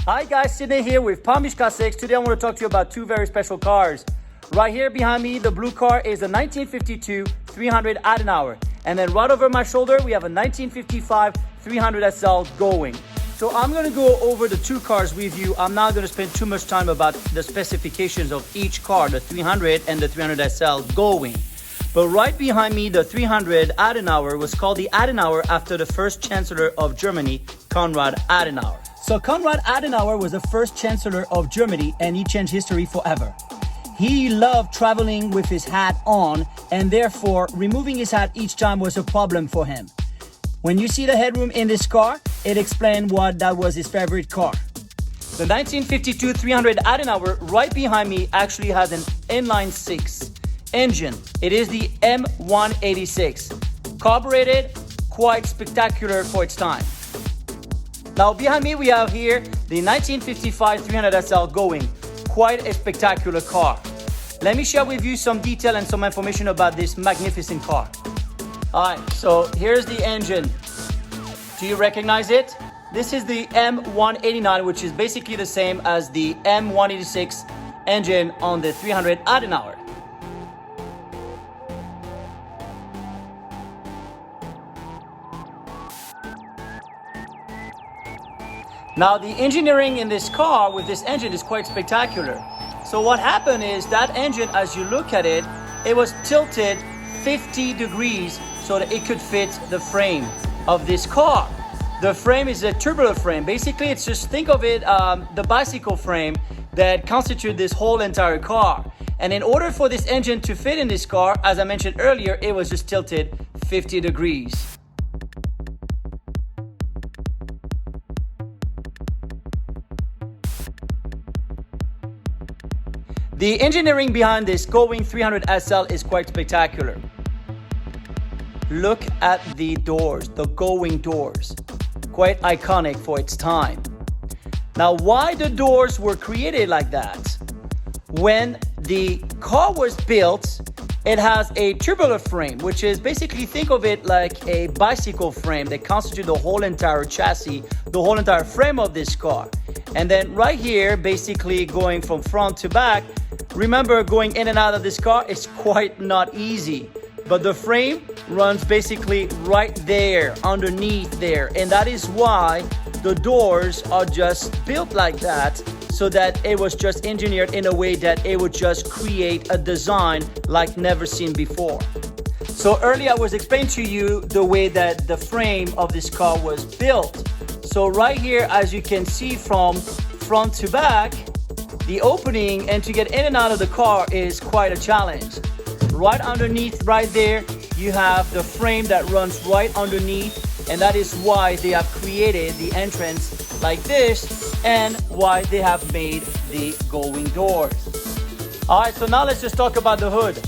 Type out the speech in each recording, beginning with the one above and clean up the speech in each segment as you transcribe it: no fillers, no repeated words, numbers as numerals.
Hi guys, Sydney here with Palmish Classics. Today I want to talk to you about two very special cars. Right here behind me, the blue car is a 1952 300 Adenauer. And then right over my shoulder, we have a 1955 300SL Gullwing. So I'm going to go over the two cars with you. I'm not going to spend too much time about the specifications of each car, the 300 and the 300SL Gullwing. But right behind me, the 300 Adenauer was called the Adenauer after the first Chancellor of Germany, Konrad Adenauer. So Konrad Adenauer was the first Chancellor of Germany, and he changed history forever. He loved traveling with his hat on, and therefore removing his hat each time was a problem for him. When you see the headroom in this car, it explains why that was his favorite car. The 1952 300 Adenauer right behind me actually has an inline-6 engine. It is the M186. Carbureted, quite spectacular for its time. Now behind me we have here the 1955 300SL Gullwing. Quite a spectacular car. Let me share with you some detail and some information about this magnificent car. Alright, so here's the engine. Do you recognize it? This is the M189, which is basically the same as the M186 engine on the 300 Adenauer. Now the engineering in this car with this engine is quite spectacular. So what happened is that engine, as you look at it, it was tilted 50 degrees so that it could fit the frame of this car. The frame is a tubular frame. Basically, it's just, think of it, the bicycle frame that constitutes this whole entire car. And in order for this engine to fit in this car, as I mentioned earlier, it was just tilted 50 degrees. The engineering behind this Gullwing 300SL is quite spectacular. Look at the doors, the Gullwing doors. Quite iconic for its time. Now, why the doors were created like that? When the car was built, it has a tubular frame, which is basically, think of it like a bicycle frame that constitutes the whole entire chassis, the whole entire frame of this car. And then right here, basically going from front to back, remember, going in and out of this car is quite not easy. But the frame runs basically right there, underneath there. And that is why the doors are just built like that, so that it was just engineered in a way that it would just create a design like never seen before. So earlier I was explaining to you the way that the frame of this car was built. So right here, as you can see from front to back, the opening and to get in and out of the car is quite a challenge. Right underneath, right there, you have the frame that runs right underneath, and that is why they have created the entrance like this and why they have made the Gullwing doors. Alright, so now let's just talk about the hood.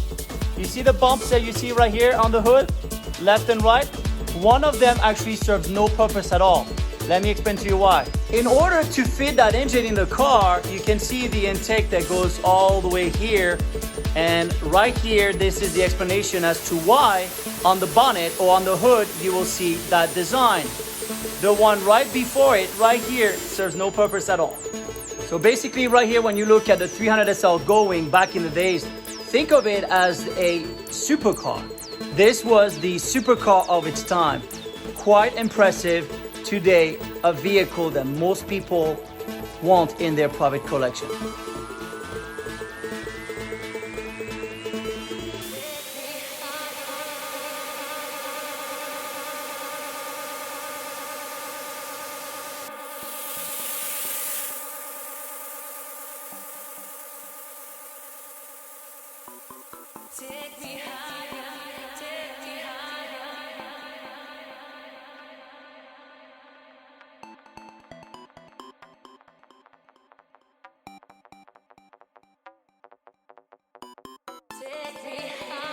You see the bumps that you see right here on the hood, left and right? One of them actually serves no purpose at all. Let me explain to you why. In order to fit that engine in the car, you can see the intake that goes all the way here. And right here, this is the explanation as to why on the bonnet or on the hood, you will see that design. The one right before it, right here, serves no purpose at all. So basically right here, when you look at the 300SL Gullwing back in the days, think of it as a supercar. This was the supercar of its time. Quite impressive. Today, a vehicle that most people want in their private collection. Take me higher, take me higher. Take me higher.